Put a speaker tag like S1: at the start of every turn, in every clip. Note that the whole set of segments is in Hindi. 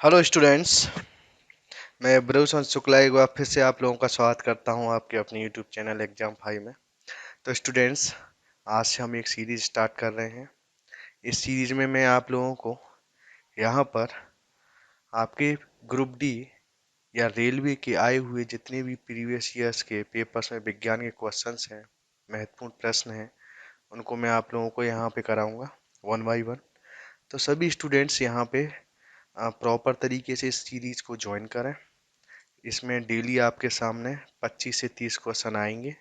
S1: Hello students. मैं ब्रह्मचंद शुक्ला एक बार फिर से आप लोगों का स्वागत करता हूं आपके अपने यूट्यूब चैनल एग्जाम 5 में। तो स्टूडेंट्स, आज से हम एक सीरीज स्टार्ट कर रहे हैं। इस सीरीज में मैं आप लोगों को यहां पर आपके ग्रुप डी या रेलवे के आए हुए जितने भी प्रीवियस ईयर्स के पेपर्स में विज्ञान के क्वेश्चंस हैं, महत्वपूर्ण प्रश्न हैं, उनको मैं आप लोगों को यहाँ पे कराऊंगा वन बाई वन। तो सभी स्टूडेंट्स यहाँ पे प्रॉपर तरीके से इस सीरीज को ज्वाइन करें। इसमें डेली आपके सामने 25 से 30 क्वेश्चन आएंगे।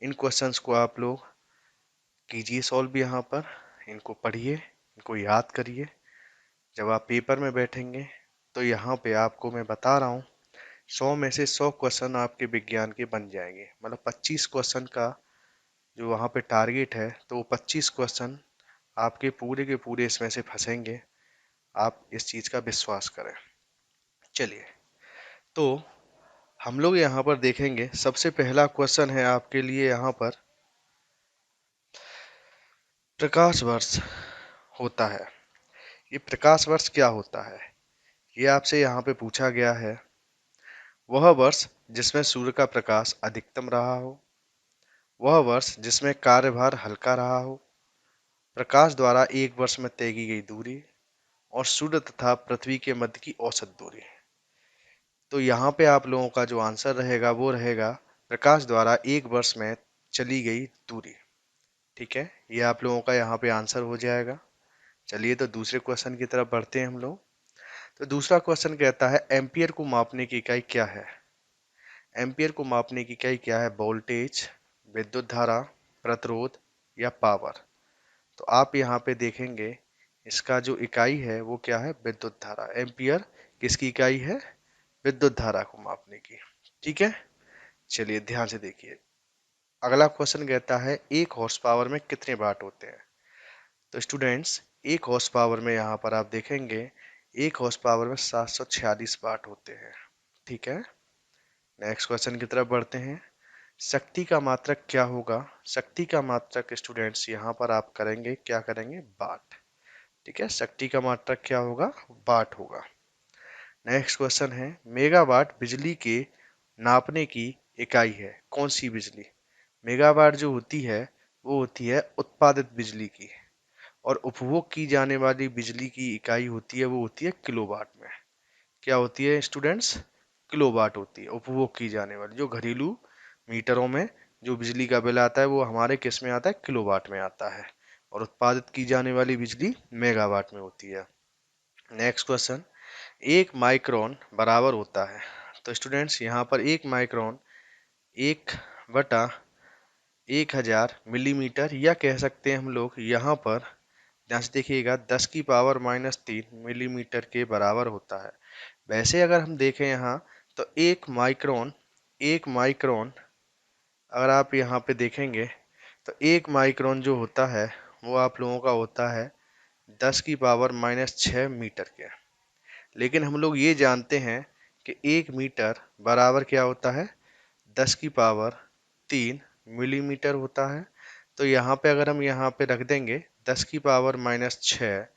S1: इन क्वेश्चंस को आप लोग कीजिए सॉल्व यहाँ पर, इनको पढ़िए, इनको याद करिए। जब आप पेपर में बैठेंगे तो यहाँ पे आपको मैं बता रहा हूँ 100 में से 100 क्वेश्चन आपके विज्ञान के बन जाएंगे। मतलब 25 क्वेश्चन का जो वहाँ पे टारगेट है, तो वो 25 क्वेश्चन आपके पूरे के पूरे इसमें से फंसेंगे। आप इस चीज़ का विश्वास करें। चलिए, तो हम लोग यहाँ पर देखेंगे। सबसे पहला क्वेश्चन है आपके लिए यहाँ पर, प्रकाश वर्ष होता है। ये प्रकाश वर्ष क्या होता है, ये आपसे यहाँ पे पूछा गया है। वह वर्ष जिसमें सूर्य का प्रकाश अधिकतम रहा हो, वह वर्ष जिसमें कार्यभार हल्का रहा हो, प्रकाश द्वारा एक वर्ष में तय की गई दूरी, और सूर्य तथा पृथ्वी के मध्य की औसत दूरी। तो यहाँ पे आप लोगों का जो आंसर रहेगा वो रहेगा प्रकाश द्वारा एक वर्ष में चली गई दूरी। ठीक है, ये आप लोगों का यहाँ पे आंसर हो जाएगा। चलिए, तो दूसरे क्वेश्चन की तरफ बढ़ते हैं हम लोग। तो दूसरा क्वेश्चन कहता है एम्पियर को मापने की इकाई क्या है। एम्पियर को मापने की इकाई क्या है? वोल्टेज, विद्युत धारा, प्रतिरोध या पावर। तो आप यहाँ पे देखेंगे इसका जो इकाई है वो क्या है? विद्युत धारा। एम्पियर किसकी इकाई है? विद्युत धारा को मापने की। ठीक है, चलिए ध्यान से देखिए। अगला क्वेश्चन कहता है एक हॉर्स पावर में कितने वाट होते हैं। तो स्टूडेंट्स, एक हॉर्स पावर में यहाँ पर आप देखेंगे एक हॉर्स पावर में 746 वाट होते हैं। ठीक है, नेक्स्ट क्वेश्चन की तरफ बढ़ते हैं। शक्ति का मात्रक क्या होगा? शक्ति का मात्रक स्टूडेंट्स यहाँ पर आप करेंगे, क्या करेंगे? वाट। ठीक है, शक्ति का मात्रक क्या होगा? वाट होगा। नेक्स्ट क्वेश्चन है मेगावाट बिजली के नापने की इकाई है। कौन सी बिजली? मेगावाट जो होती है वो होती है उत्पादित बिजली की, और उपभोग की जाने वाली बिजली की इकाई होती है वो होती है किलोवाट में। क्या होती है स्टूडेंट्स? किलोवाट होती है उपभोग की जाने वाली। जो घरेलू मीटरों में जो बिजली का बिल आता है वो हमारे किस में आता है? किलोवाट में आता है। और उत्पादित की जाने वाली बिजली मेगावाट में होती है। नेक्स्ट क्वेश्चन, एक माइक्रोन बराबर होता है। तो स्टूडेंट्स, यहाँ पर एक माइक्रोन 1/1000 मिलीमीटर, या कह सकते हैं हम लोग यहाँ पर, ध्यान से देखिएगा, 10 की पावर -3 मिलीमीटर के बराबर होता है। वैसे अगर हम देखें यहाँ, तो एक माइक्रोन अगर आप यहाँ पे देखेंगे तो एक माइक्रोन जो होता है वो आप लोगों का होता है 10 की पावर -6 मीटर के। लेकिन हम लोग ये जानते हैं कि 1 मीटर बराबर क्या होता है? 10 की पावर 3 मिलीमीटर होता है। तो यहाँ पे अगर हम यहाँ पे रख देंगे 10 की पावर -6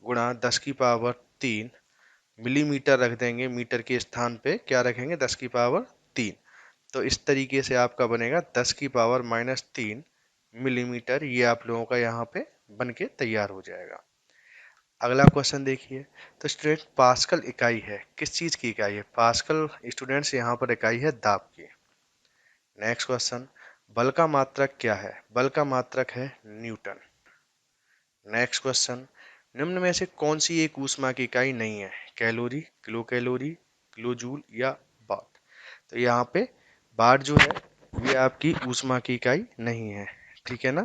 S1: गुणा 10 की पावर 3 मिलीमीटर रख देंगे, मीटर के स्थान पे क्या रखेंगे? 10 की पावर 3। तो इस तरीके से आपका बनेगा 10 की पावर -3 मिलीमीटर। ये आप लोगों का यहाँ पे बन के तैयार हो जाएगा। अगला क्वेश्चन देखिए। तो स्टूडेंट, पास्कल इकाई है, किस चीज की इकाई है? पास्कल स्टूडेंट्स यहाँ पर इकाई है दाब की। नेक्स्ट क्वेश्चन, बल का मात्रक क्या है? बल का मात्रक है न्यूटन। नेक्स्ट क्वेश्चन, निम्न में से कौन सी एक ऊष्मा की इकाई नहीं है? Calorie, kilo calorie, kilo joule या वाट। तो यहाँ पे वाट जो है ये आपकी ऊष्मा की इकाई नहीं है। ठीक है ना,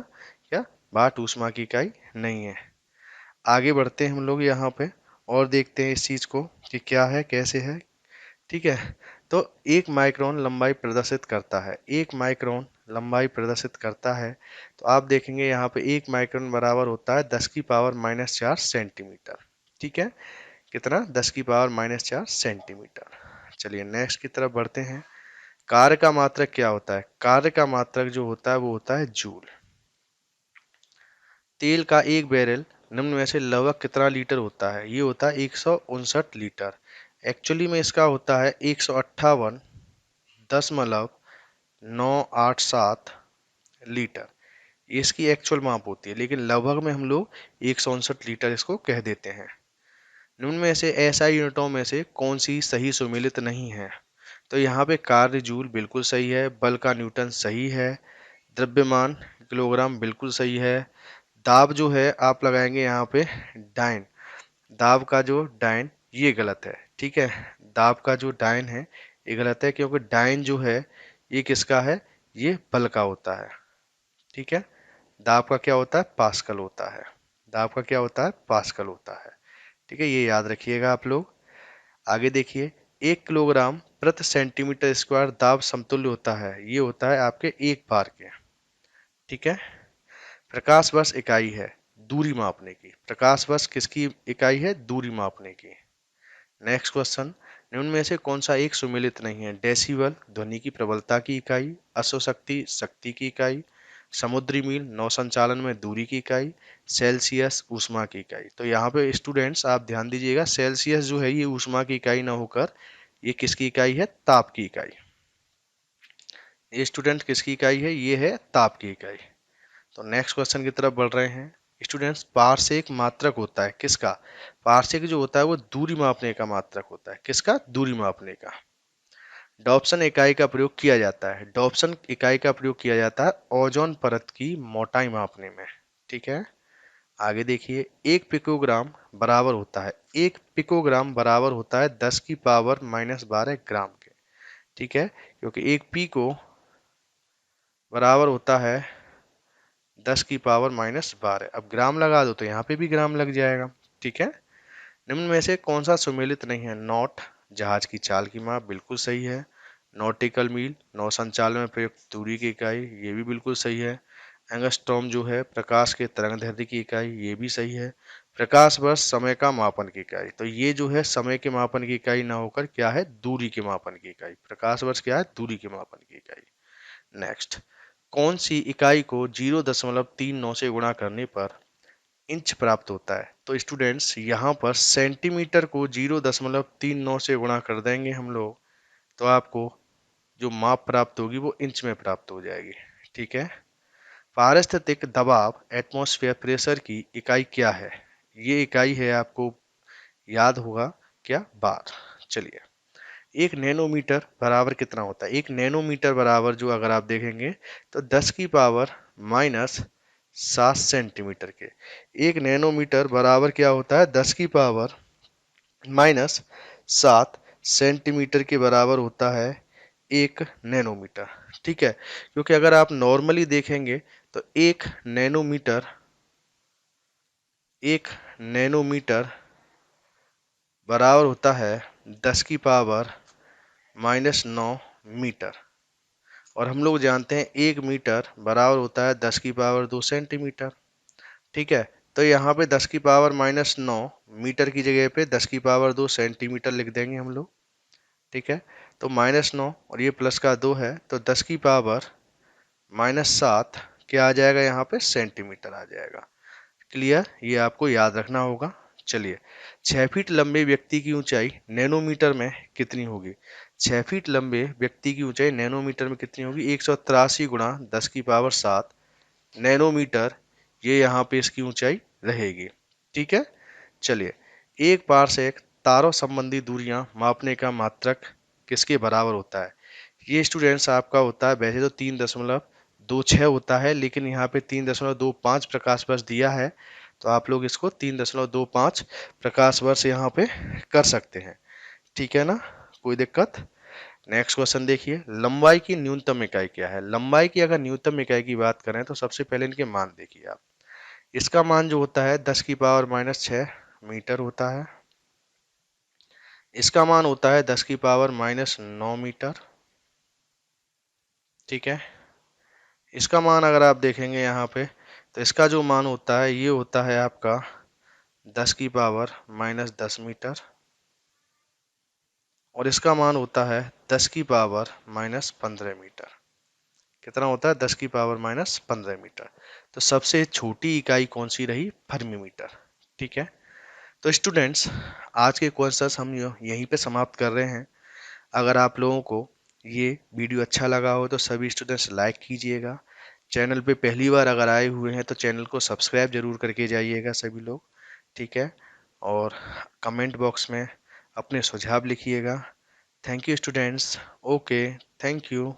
S1: क्या वाट ऊष्मा की इकाई नहीं है। आगे बढ़ते हैं हम लोग यहाँ पे और देखते हैं इस चीज को कि क्या है, कैसे है। ठीक है, तो एक माइक्रोन लंबाई प्रदर्शित करता है। एक माइक्रोन लंबाई प्रदर्शित करता है। तो आप देखेंगे यहाँ पे एक माइक्रोन बराबर होता है 10 की पावर -4 सेंटीमीटर। ठीक है, कितना? 10 की पावर -4 सेंटीमीटर। चलिए नेक्स्ट की तरफ बढ़ते हैं। कार्य का मात्रक क्या होता है? कार्य का मात्रक जो होता है वो होता है जूल। तेल का एक बैरल निम्न में से लगभग कितना लीटर होता है? ये होता है 159 लीटर। एक्चुअली में इसका होता है 158.987 लीटर। ये इसकी एक्चुअल माप होती है, लेकिन लगभग में हम लोग 159 लीटर इसको कह देते हैं। निम्न में से एसआई यूनिटों में से कौन सी सही सुमेलित नहीं है? तो यहाँ पे कार्य जूल बिल्कुल सही है, बल का न्यूटन सही है, द्रव्यमान किलोग्राम बिल्कुल सही है, दाब जो है आप लगाएंगे यहाँ पे डाइन, दाब का जो डाइन ये गलत है। ठीक है, दाब का जो डाइन है ये गलत है, क्योंकि डाइन जो है ये किसका है? ये बल का होता है। ठीक है, दाब का क्या होता है? पास्कल होता है। दाब का क्या होता है? पास्कल होता है। ठीक है, ये याद रखिएगा आप लोग। आगे देखिए, 1 किलोग्राम प्रति सेंटीमीटर स्क्वायर दाब समतुल्य होता है, ये होता है आपके 1 बार के। ठीक है, प्रकाश वर्ष इकाई है दूरी मापने की। प्रकाश वर्ष किसकी इकाई है? दूरी मापने की। नेक्स्ट क्वेश्चन, निम्न में से कौन सा एक सुमेलित नहीं है? डेसिबल ध्वनि की प्रबलता की इकाई, अश्वशक्ति शक्ति की इकाई, समुद्री मील नौ संचालन में दूरी की इकाई, सेल्सियस ऊष्मा की इकाई। तो यहाँ पे स्टूडेंट्स आप ध्यान दीजिएगा, सेल्सियस जो है ये ऊष्मा की इकाई ना होकर ये किसकी इकाई है? ताप की इकाई। ये स्टूडेंट किसकी इकाई है? ये है ताप की इकाई। तो नेक्स्ट क्वेश्चन की तरफ बढ़ रहे हैं स्टूडेंट्स। पारसेक मात्रक होता है किसका? पारसेक जो होता है वो दूरी मापने का मात्रक होता है। किसका? दूरी मापने का। डॉप्सन इकाई का प्रयोग किया जाता है, डॉप्सन इकाई का प्रयोग किया जाता है ओजोन परत की मोटाई मापने में। ठीक है, आगे देखिए, 1 पिकोग्राम बराबर होता है 10⁻⁻12 ग्राम के। ठीक है, क्योंकि 1 पिको बराबर होता है 10⁻⁻12। अब ग्राम लगा दो तो यहाँ पे भी ग्राम लग जाएगा। ठीक है, निम्न में से कौन सा सुमेलित नहीं है? नॉट जहाज की चाल की माप बिल्कुल सही है, नॉटिकल मील नौ संचालन में प्रयुक्त दूरी की इकाई ये भी बिल्कुल सही है, एंगस्ट्रॉम जो है प्रकाश के तरंग दैर्ध्य की इकाई ये भी सही है, प्रकाश वर्ष समय का मापन की इकाई। तो ये जो है समय के मापन की इकाई ना होकर क्या है? दूरी के मापन की इकाई। प्रकाश वर्ष क्या है? दूरी के मापन की इकाई। नेक्स्ट, कौन सी इकाई को 0.39 से गुणा करने पर इंच प्राप्त होता है? तो स्टूडेंट्स यहाँ पर सेंटीमीटर को 0.39 से गुणा कर देंगे हम लोग, तो आपको जो माप प्राप्त होगी वो इंच में प्राप्त हो जाएगी। ठीक है, पारिस्थितिक दबाव एटमॉस्फेयर प्रेशर की इकाई क्या है? ये इकाई है आपको याद होगा क्या? बार। चलिए, 1 नैनोमीटर बराबर कितना होता है? 1 नैनोमीटर बराबर जो अगर आप देखेंगे तो 10⁻⁻7 सेंटीमीटर के। 1 नैनोमीटर बराबर क्या होता है? 10⁻⁻7 सेंटीमीटर के बराबर होता है 1 नैनोमीटर। ठीक है, क्योंकि अगर आप नॉर्मली देखेंगे तो 1 नैनोमीटर बराबर होता है 10⁻⁻9 मीटर। और हम लोग जानते हैं 1 मीटर बराबर होता है 10⁻² सेंटीमीटर। ठीक है, तो यहाँ पे 10⁻⁻9 मीटर की जगह पे 10⁻² सेंटीमीटर लिख देंगे हम लोग। ठीक है, तो -9 और ये प्लस का 2 है, तो 10⁻⁻7 क्या आ जाएगा? यहाँ पे सेंटीमीटर आ जाएगा। क्लियर? ये आपको याद रखना होगा। चलिए, 6 फीट लंबे व्यक्ति की ऊंचाई नैनोमीटर में कितनी होगी? 6 फीट लंबे व्यक्ति की ऊंचाई नैनोमीटर में कितनी होगी? 183 × 10⁻7 नैनोमीटर ये यहाँ पे इसकी ऊंचाई रहेगी। ठीक है, चलिए, एक बार से एक तारों संबंधी दूरियां मापने का मात्रक किसके बराबर होता है? ये स्टूडेंट्स आपका होता है वैसे तो 3.26 होता है, लेकिन यहाँ पे 3.25 प्रकाश वर्ष दिया है, तो आप लोग इसको 3.25 प्रकाश वर्ष यहाँ पे कर सकते हैं। ठीक है ना, कोई दिक्कत? नेक्स्ट क्वेश्चन देखिए, लंबाई की न्यूनतम इकाई क्या है? लंबाई की अगर न्यूनतम इकाई की बात करें तो सबसे पहले इनके मान देखिए आप। इसका मान जो होता है 10⁻⁻6 मीटर होता है। इसका मान होता है 10⁻⁻9 मीटर। ठीक है, इसका मान अगर आप देखेंगे यहाँ पे तो इसका जो मान होता है ये होता है आपका 10⁻⁻10 मीटर। और इसका मान होता है 10⁻⁻15 मीटर। कितना होता है? 10⁻⁻15 मीटर। तो सबसे छोटी इकाई कौन सी रही? Fermi metre. ठीक है। तो स्टूडेंट्स, आज के क्वेश्चंस हम यहीं पे समाप्त कर रहे हैं। अगर आप लोगों को ये वीडियो अच्छा लगा हो तो सभी स्टूडेंट्स लाइक कीजिएगा। चैनल पे पहली बार अगर आए हुए हैं तो चैनल को सब्सक्राइब जरूर करके जाइएगा सभी लोग। ठीक है। और कमेंट बॉक्स में अपने सुझाव लिखिएगा। Thank you students. Okay. Thank you.